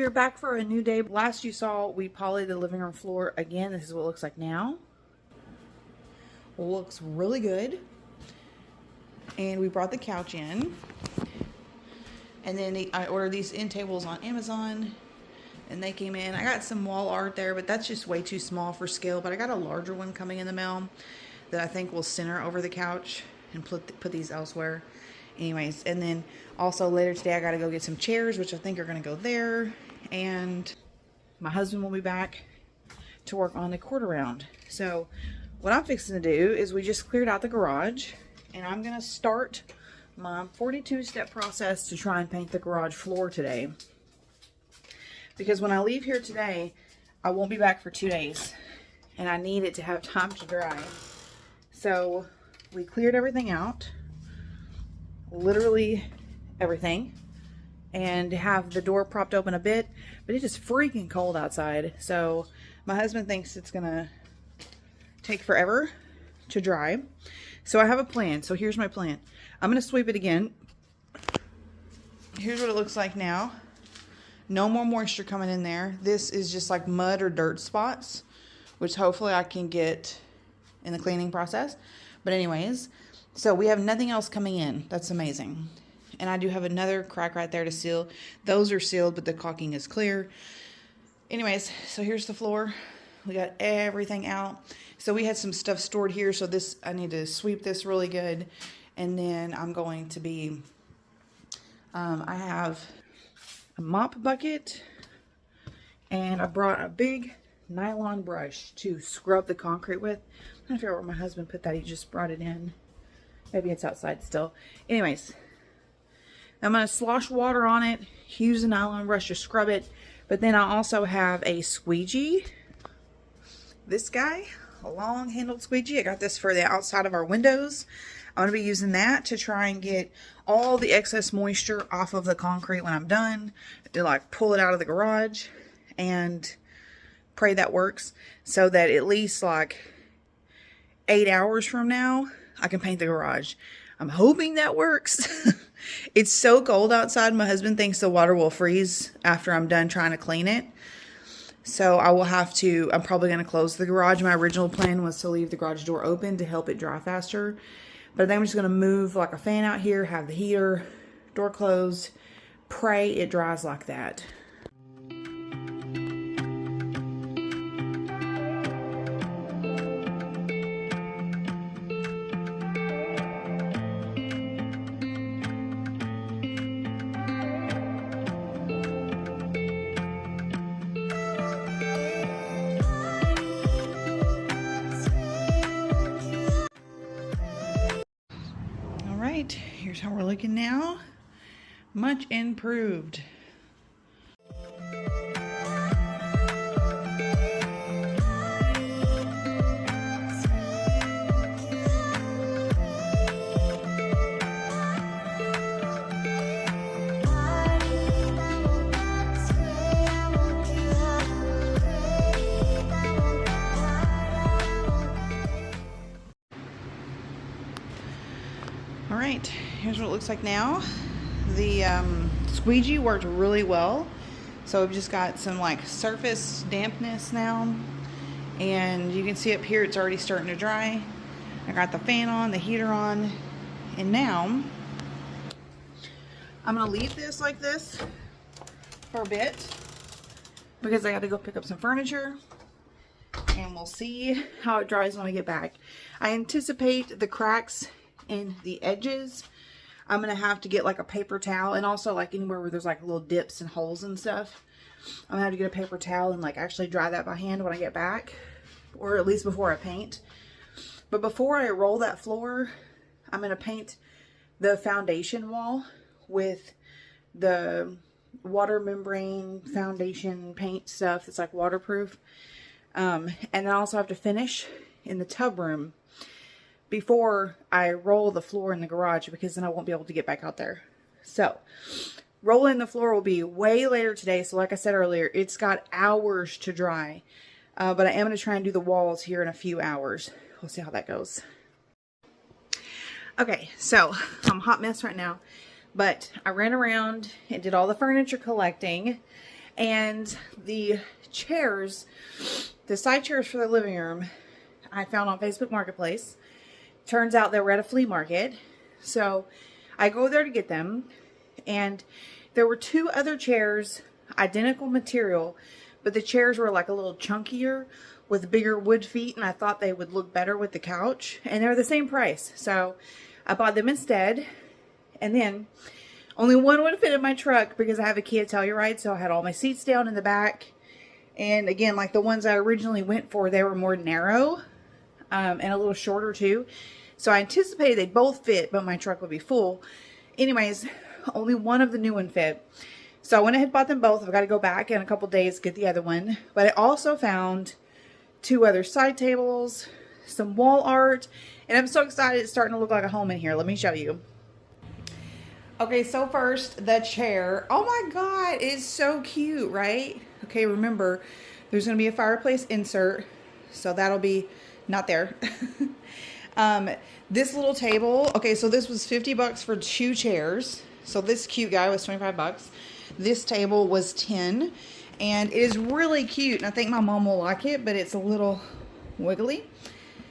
we are back for a new day. Last you saw, we polished the living room floor again. This is what it looks like now. Looks really good. And we brought the couch in. And then I ordered these end tables on Amazon. And they came in. I got some wall art there, but that's just way too small for scale. But I got a larger one coming in the mail that I think will center over the couch and put these elsewhere. Anyways, and then also later today I got to go get some chairs, which I think are going to go there. And my husband will be back to work on the quarter round. So what I'm fixing to do is we just cleared out the garage, and I'm going to start my 42-step process to try and paint the garage floor today. Because when I leave here today, I won't be back for 2 days, and I need it to have time to dry. So we cleared everything out. Literally everything, and have the door propped open a bit, but it is freaking cold outside, so my husband thinks it's gonna take forever to dry. So I have a plan. So here's my plan. I'm gonna sweep it again. Here's what it looks like now. No more moisture coming in there. This is just like mud or dirt spots, which hopefully I can get in the cleaning process. But anyways, so we have nothing else coming in. That's amazing. And I do have another crack right there to seal. Those are sealed, but the caulking is clear. Anyways, so here's the floor. We got everything out. So we had some stuff stored here. So this, I need to sweep this really good. And then I'm going to be, I have a mop bucket. And I brought a big nylon brush to scrub the concrete with. I don't know where my husband put that. He just brought it in. Maybe it's outside still. Anyways, I'm going to slosh water on it, use a nylon brush to scrub it. But then I also have a squeegee. This guy, a long-handled squeegee. I got this for the outside of our windows. I'm going to be using that to try and get all the excess moisture off of the concrete when I'm done. To like pull it out of the garage, and pray that works. So that at least like 8 hours from now, I can paint the garage. I'm hoping that works. It's so cold outside. My husband thinks the water will freeze after I'm done trying to clean it. So I will have to, I'm probably going to close the garage. My original plan was to leave the garage door open to help it dry faster. But then I'm just going to move like a fan out here, have the heater, door closed, pray it dries like that. Here's how we're looking now. Much improved. Alright, here's what it looks like now. The squeegee worked really well. So I've just got some like surface dampness now. And you can see up here it's already starting to dry. I got the fan on, the heater on. And now I'm going to leave this like this for a bit, because I got to go pick up some furniture. And we'll see how it dries when I get back. I anticipate the cracks in the edges. I'm gonna have to get like a paper towel, and also like anywhere where there's like little dips and holes and stuff, I'm gonna have to get a paper towel and like actually dry that by hand when I get back, or at least before I paint. But before I roll that floor, I'm gonna paint the foundation wall with the water membrane foundation paint stuff that's like waterproof. And I also have to finish in the tub room before I roll the floor in the garage, because then I won't be able to get back out there. So rolling the floor will be way later today. So like I said earlier, it's got hours to dry. But I am going to try and do the walls here in a few hours. We'll see how that goes. Okay, so I'm a hot mess right now. But I ran around and did all the furniture collecting. And the chairs, the side chairs for the living room, I found on Facebook Marketplace. Turns out they were at a flea market. So I go there to get them. And there were 2 other chairs, identical material, but the chairs were like a little chunkier with bigger wood feet, and I thought they would look better with the couch, and they're the same price. So I bought them instead. And then only one would fit in my truck because I have a Kia Telluride, so I had all my seats down in the back. And again, like the ones I originally went for, they were more narrow and a little shorter too. So I anticipated they'd both fit, but my truck would be full. Anyways, only one of the new one fit. So I went ahead and bought them both. I've got to go back in a couple days to get the other one. But I also found 2 other side tables, some wall art, and I'm so excited it's starting to look like a home in here. Let me show you. Okay, so first, the chair. Oh my God, it's so cute, right? Okay, remember, there's going to be a fireplace insert, so that'll be not there. This little table, okay, so this was $50 for 2 chairs. So this cute guy was $25. This table was $10, and it is really cute, and I think my mom will like it, but it's a little wiggly.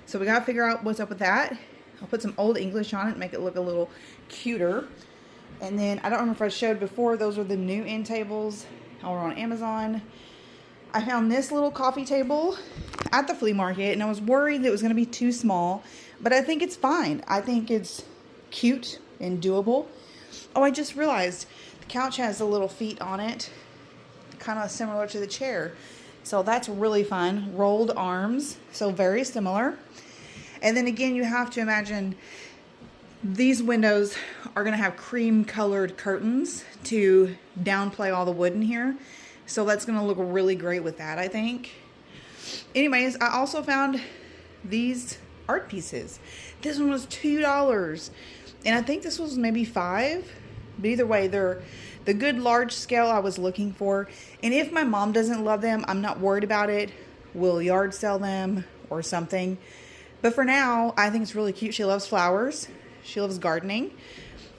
So we got to figure out what's up with that. I'll put some Old English on it, make it look a little cuter. And then, I don't remember if I showed before, those are the new end tables. They were on Amazon. I found this little coffee table at the flea market, and I was worried that it was going to be too small, but I think it's fine. I think it's cute and doable. Oh, I just realized the couch has the little feet on it, kind of similar to the chair. So that's really fun. Rolled arms, so very similar. And then again, you have to imagine these windows are going to have cream colored curtains to downplay all the wood in here. So that's going to look really great with that, I think. Anyways, I also found these art pieces. This one was $2. And I think this was maybe $5. But either way, they're the good large scale I was looking for. And if my mom doesn't love them, I'm not worried about it. We'll yard sell them or something. But for now, I think it's really cute. She loves flowers. She loves gardening.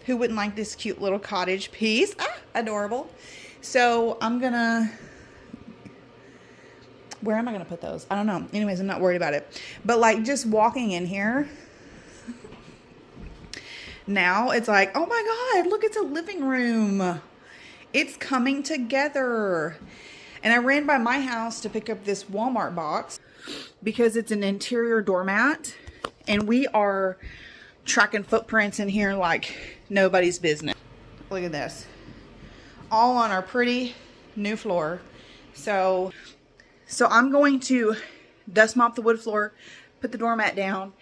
Who wouldn't like this cute little cottage piece? Ah, adorable. So I'm gonna, where am I gonna put those? I don't know. Anyways, I'm not worried about it. But like just walking in here, now it's like, oh my God, look, it's a living room. It's coming together. And I ran by my house to pick up this Walmart box because it's an interior doormat, and we are tracking footprints in here like nobody's business. Look at this. All on our pretty new floor. So I'm going to dust mop the wood floor, put the doormat down,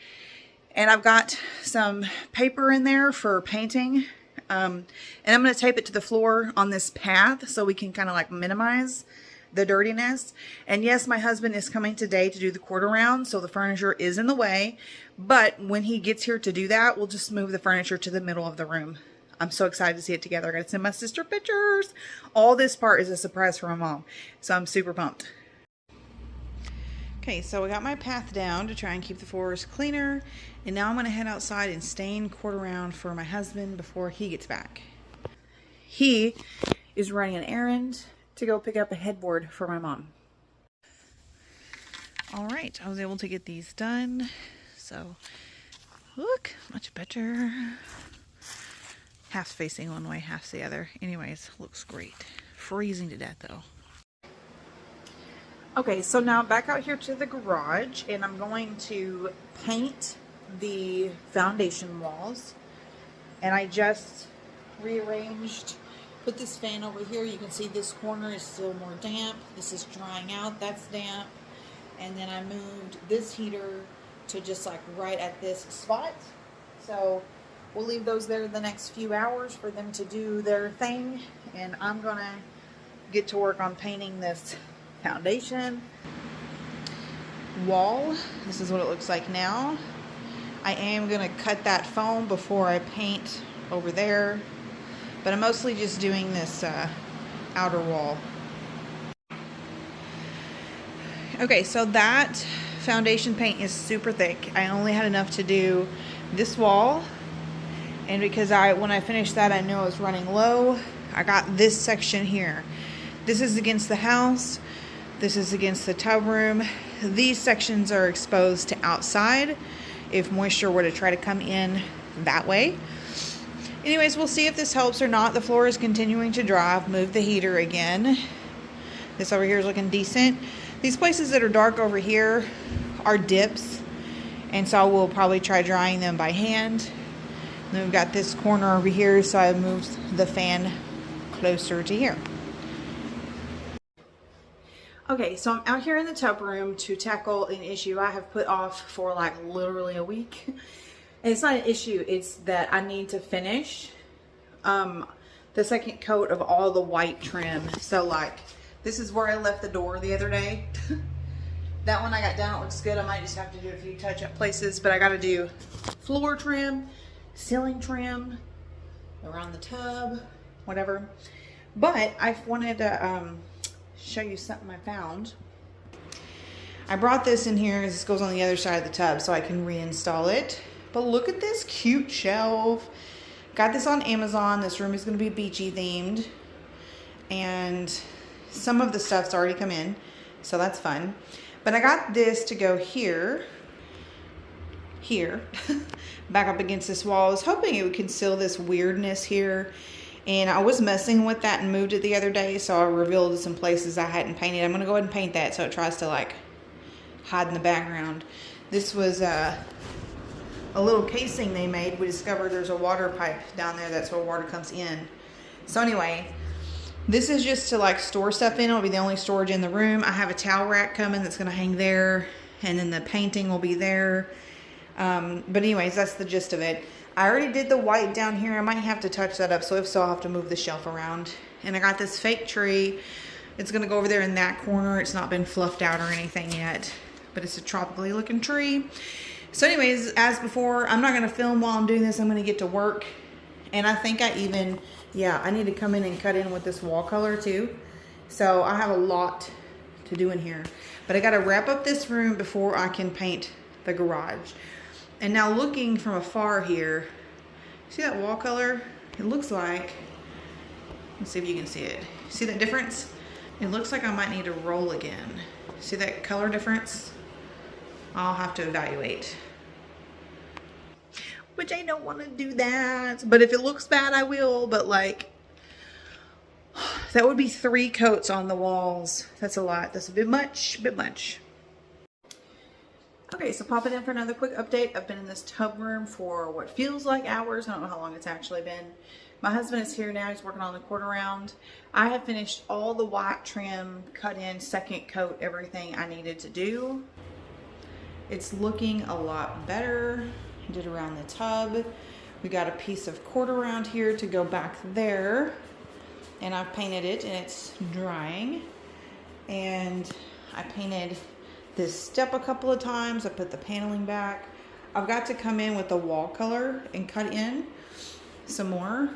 and I've got some paper in there for painting. And I'm going to tape it to the floor on this path so we can kind of like minimize the dirtiness. And yes, my husband is coming today to do the quarter round, so the furniture is in the way. But when he gets here to do that, we'll just move the furniture to the middle of the room. I'm so excited to see it together. I got to send my sister pictures. All this part is a surprise for my mom, so I'm super pumped. Okay, so I got my path down to try and keep the floors cleaner, and now I'm going to head outside and stain quarter round for my husband before he gets back. He is running an errand to go pick up a headboard for my mom. All right, I was able to get these done. So, look, much better. Half's facing one way, half's the other. Anyways, looks great. Freezing to death though. Okay, so now back out here to the garage, and I'm going to paint the foundation walls. And I just rearranged, put this fan over here. You can see this corner is still more damp. This is drying out, that's damp. And then I moved this heater to just like right at this spot. So we'll leave those there the next few hours for them to do their thing. And I'm gonna get to work on painting this foundation wall. This is what it looks like now. I am gonna cut that foam before I paint over there, but I'm mostly just doing this outer wall. Okay, so that foundation paint is super thick. I only had enough to do this wall, and because when I finished that, I knew I was running low. I got this section here. This is against the house. This is against the tub room. These sections are exposed to outside if moisture were to try to come in that way. Anyways, we'll see if this helps or not. The floor is continuing to dry. I've moved the heater again. This over here is looking decent. These places that are dark over here are dips, and so we'll probably try drying them by hand. And then we've got this corner over here, so I moved the fan closer to here. Okay, so I'm out here in the tub room to tackle an issue I have put off for like literally a week. And it's not an issue, it's that I need to finish the second coat of all the white trim. So like, this is where I left the door the other day. That one I got done, it looks good. I might just have to do a few touch-up places, but I gotta do floor trim, ceiling trim, around the tub, whatever. But I wanted to show you something I found. I brought this in here because this goes on the other side of the tub so I can reinstall it. But look at this cute shelf. Got this on Amazon. This room is going to be beachy themed, and some of the stuff's already come in, so that's fun. But I got this to go here back up against this wall. I was hoping it would conceal this weirdness here, and I was messing with that and moved it the other day, so I revealed some places I hadn't painted. I'm going to go ahead and paint that so it tries to like hide in the background. This was a little casing they made. We discovered there's a water pipe down there. That's where water comes in. So anyway, this is just to like store stuff in. It'll be the only storage in the room. I have a towel rack coming that's going to hang there, and then the painting will be there. But anyways, that's the gist of it. I already did the white down here. I might have to touch that up, so if so, I'll have to move the shelf around. And I got this fake tree. It's going to go over there in that corner. It's not been fluffed out or anything yet, but it's a tropically looking tree. So anyways, as before, I'm not going to film while I'm doing this. I'm going to get to work. And I think I even, yeah, I need to come in and cut in with this wall color too. So I have a lot to do in here. But I got to wrap up this room before I can paint the garage. And now looking from afar here, see that wall color? It looks like, let's see if you can see it. See that difference? It looks like I might need to roll again. See that color difference? I'll have to evaluate. Which I don't want to do that. But if it looks bad, I will. But like, that would be 3 coats on the walls. That's a lot. That's a bit much, Okay, so popping in for another quick update. I've been in this tub room for what feels like hours. I don't know how long it's actually been. My husband is here now. He's working on the quarter round. I have finished all the white trim, cut in, second coat, everything I needed to do. It's looking a lot better. I did around the tub. We got a piece of quarter round here to go back there. And I've painted it and it's drying. And I painted this step a couple of times. I put the paneling back. I've got to come in with the wall color and cut in some more.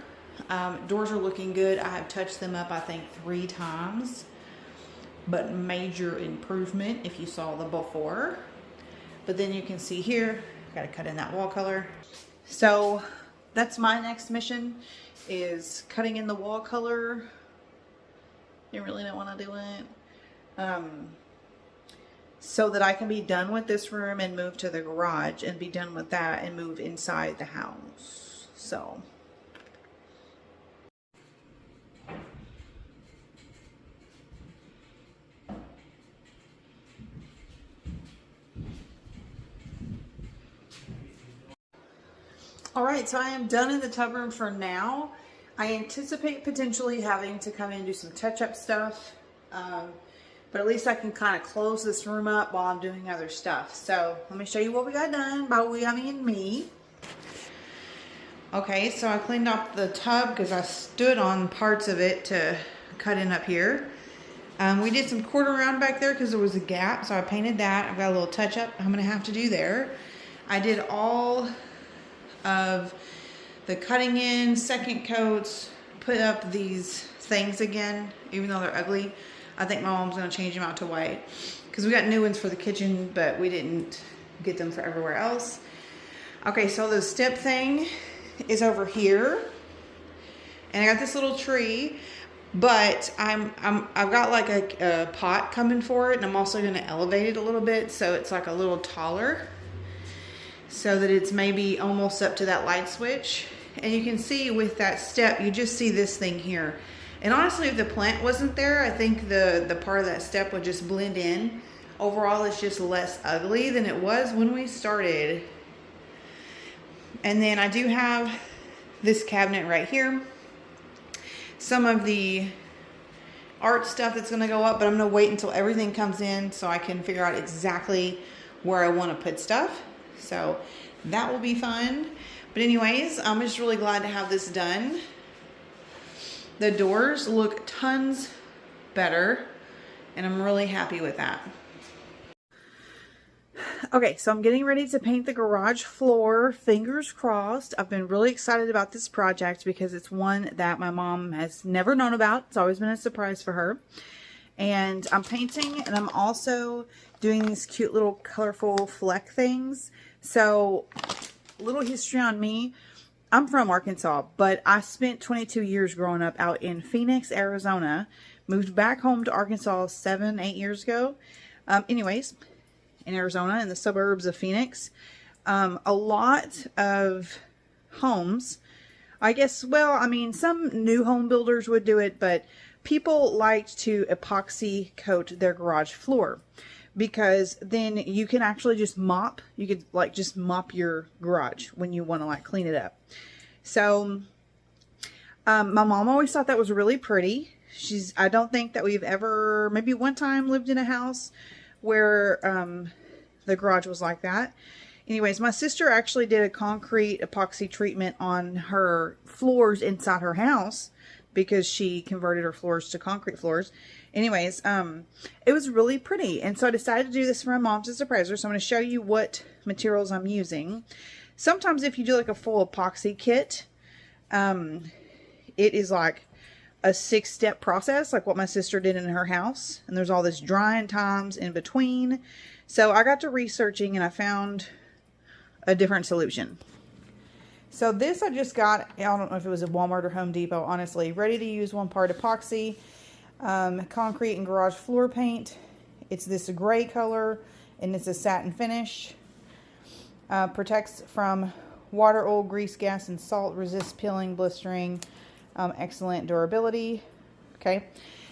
Doors are looking good. I have touched them up, I think, 3 times. But major improvement if you saw the before. But then you can see here, got to cut in that wall color. So that's my next mission, is cutting in the wall color. You really don't want to do it. So that I can be done with this room and move to the garage and be done with that and move inside the house. So all right, so I am done in the tub room for now. I anticipate potentially having to come in and do some touch-up stuff. But at least I can kind of close this room up while I'm doing other stuff. So let me show you what we got done. By we, I mean me. Okay, so I cleaned up the tub because I stood on parts of it to cut in up here. We did some quarter round back there because there was a gap, so I painted that. I've got a little touch up I'm going to have to do there. I did all of the cutting in, second coats, put up these things again, even though they're ugly. I think my mom's going to change them out to white because we got new ones for the kitchen, but we didn't get them for everywhere else. Okay, so the step thing is over here, and I got this little tree. But I've got like a pot coming for it, and I'm also going to elevate it a little bit so it's like a little taller, so that it's maybe almost up to that light switch. And you can see with that step, you just see this thing here. And honestly, if the plant wasn't there, I think the part of that step would just blend in. Overall, it's just less ugly than it was when we started. And then I do have this cabinet right here. Some of the art stuff that's gonna go up, but I'm gonna wait until everything comes in so I can figure out exactly where I wanna put stuff. So that will be fun. But anyways, I'm just really glad to have this done. The doors look tons better, and I'm really happy with that. Okay, so I'm getting ready to paint the garage floor, fingers crossed. I've been really excited about this project because it's one that my mom has never known about. It's always been a surprise for her. And I'm painting, and I'm also doing these cute little colorful fleck things. So, little history on me. I'm from Arkansas, but I spent 22 years growing up out in Phoenix, Arizona. Moved back home to Arkansas 7-8 years ago. Anyways, in Arizona, in the suburbs of Phoenix, a lot of homes, I guess, well, I mean, some new home builders would do it, but people liked to epoxy coat their garage floor, because then you can actually just mop, you could like just mop your garage when you want to like clean it up. So, my mom always thought that was really pretty. I don't think that we've ever, maybe one time lived in a house where the garage was like that. Anyways, my sister actually did a concrete epoxy treatment on her floors inside her house because she converted her floors to concrete floors. Anyways, it was really pretty. And so I decided to do this for my mom to surprise her. So I'm going to show you what materials I'm using. Sometimes if you do like a full epoxy kit, it is like a 6-step process, like what my sister did in her house. And there's all this drying times in between. So I got to researching and I found a different solution. So this I just got, I don't know if it was at Walmart or Home Depot, honestly. Ready to use 1 part epoxy, concrete and garage floor paint. It's this gray color and it's a satin finish. Protects from water, oil, grease, gas, and salt. Resists peeling, blistering. Excellent durability. Okay.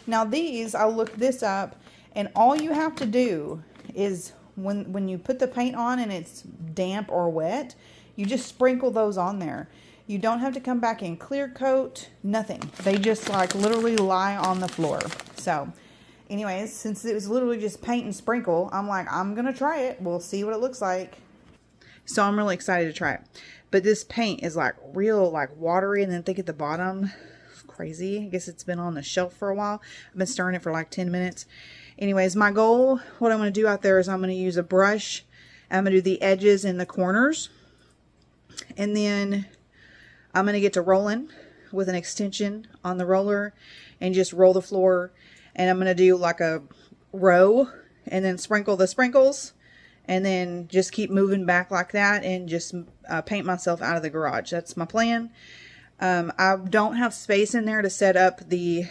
Now these, I looked this up, and all you have to do is when you put the paint on and it's damp or wet, you just sprinkle those on there. You don't have to come back and clear coat, nothing. They just like literally lie on the floor. So anyways, since it was literally just paint and sprinkle, I'm like, I'm going to try it. We'll see what it looks like. So I'm really excited to try it. But this paint is like real like watery, and then thick at the bottom. It's crazy. I guess it's been on the shelf for a while. I've been stirring it for like 10 minutes. Anyways, my goal, what I'm going to do out there is I'm going to use a brush. I'm going to do the edges and the corners. And then I'm going to get to rolling with an extension on the roller and just roll the floor. And I'm going to do like a row and then sprinkle the sprinkles. And then just keep moving back like that and just paint myself out of the garage. That's my plan. I don't have space in there to set up the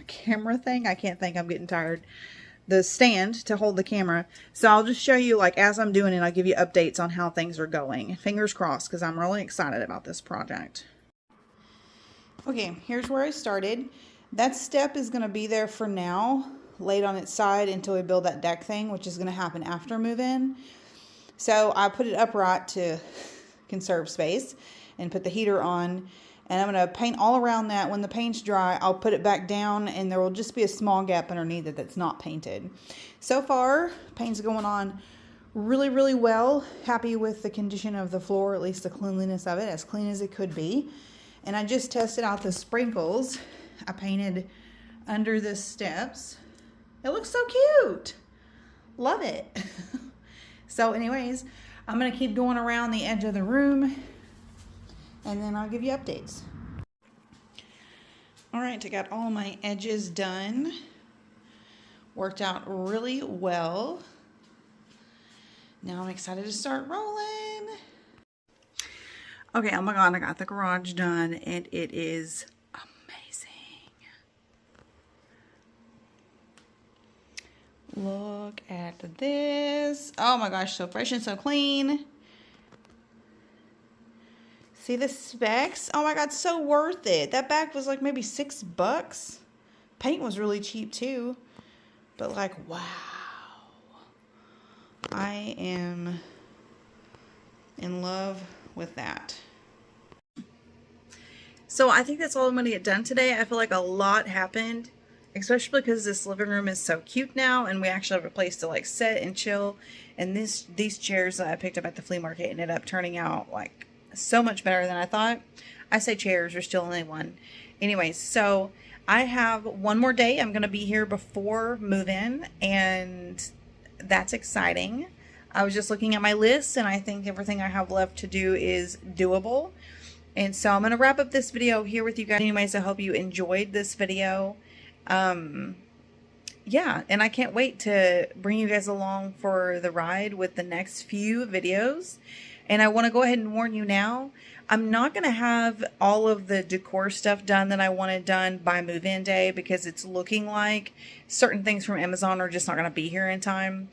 camera thing. I can't think. I'm getting tired. The stand to hold the camera. So I'll just show you, like, as I'm doing it, I'll give you updates on how things are going. Fingers crossed, because I'm really excited about this project. Okay, here's where I started. That step is going to be there for now, laid on its side until we build that deck thing, which is going to happen after move-in. So I put it upright to conserve space and put the heater on. And I'm going to paint all around that. When the paint's dry, I'll put it back down, and there will just be a small gap underneath it that's not painted. So far, paint's going on really, really well. Happy with the condition of the floor, at least the cleanliness of it, as clean as it could be. And I just tested out the sprinkles. I painted under the steps. It looks so cute. Love it. So anyways, I'm going to keep going around the edge of the room, and then I'll give you updates. All right, I got all my edges done. Worked out really well. Now I'm excited to start rolling. Okay, oh my God, I got the garage done and it is amazing. Look at this. Oh my gosh, so fresh and so clean. See the specs? Oh my God, so worth it. That bag was like maybe $6. Paint was really cheap too. But like, wow. I am in love with that. So I think that's all I'm going to get done today. I feel like a lot happened, especially because this living room is so cute now and we actually have a place to like sit and chill. And these chairs that I picked up at the flea market ended up turning out like so much better than I thought. I say chairs, there's still only one. Anyways, so I have one more day. I'm going to be here before move-in, and that's exciting. I was just looking at my list, and I think everything I have left to do is doable. And so I'm going to wrap up this video here with you guys. Anyways, I hope you enjoyed this video. Yeah, and I can't wait to bring you guys along for the ride with the next few videos. And I want to go ahead and warn you now, I'm not going to have all of the decor stuff done that I wanted done by move-in day, because it's looking like certain things from Amazon are just not going to be here in time.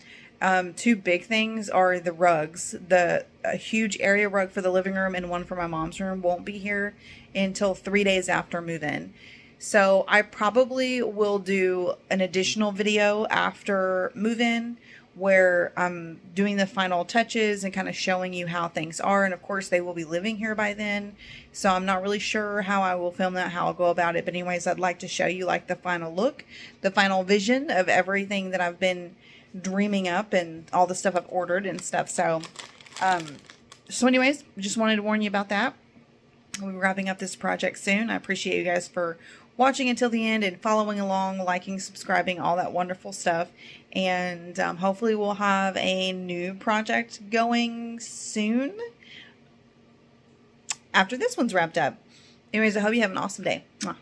Two big things are the rugs. A huge area rug for the living room and one for my mom's room won't be here until 3 days after move-in. So I probably will do an additional video after move-in where I'm doing the final touches and kind of showing you how things are. And of course they will be living here by then. So I'm not really sure how I will film that, how I'll go about it. But anyways, I'd like to show you like the final look, the final vision of everything that I've been dreaming up and all the stuff I've ordered and stuff. So, anyways, just wanted to warn you about that. We'll be wrapping up this project soon. I appreciate you guys for watching until the end and following along, liking, subscribing, all that wonderful stuff. And hopefully we'll have a new project going soon after this one's wrapped up. Anyways, I hope you have an awesome day. Mwah.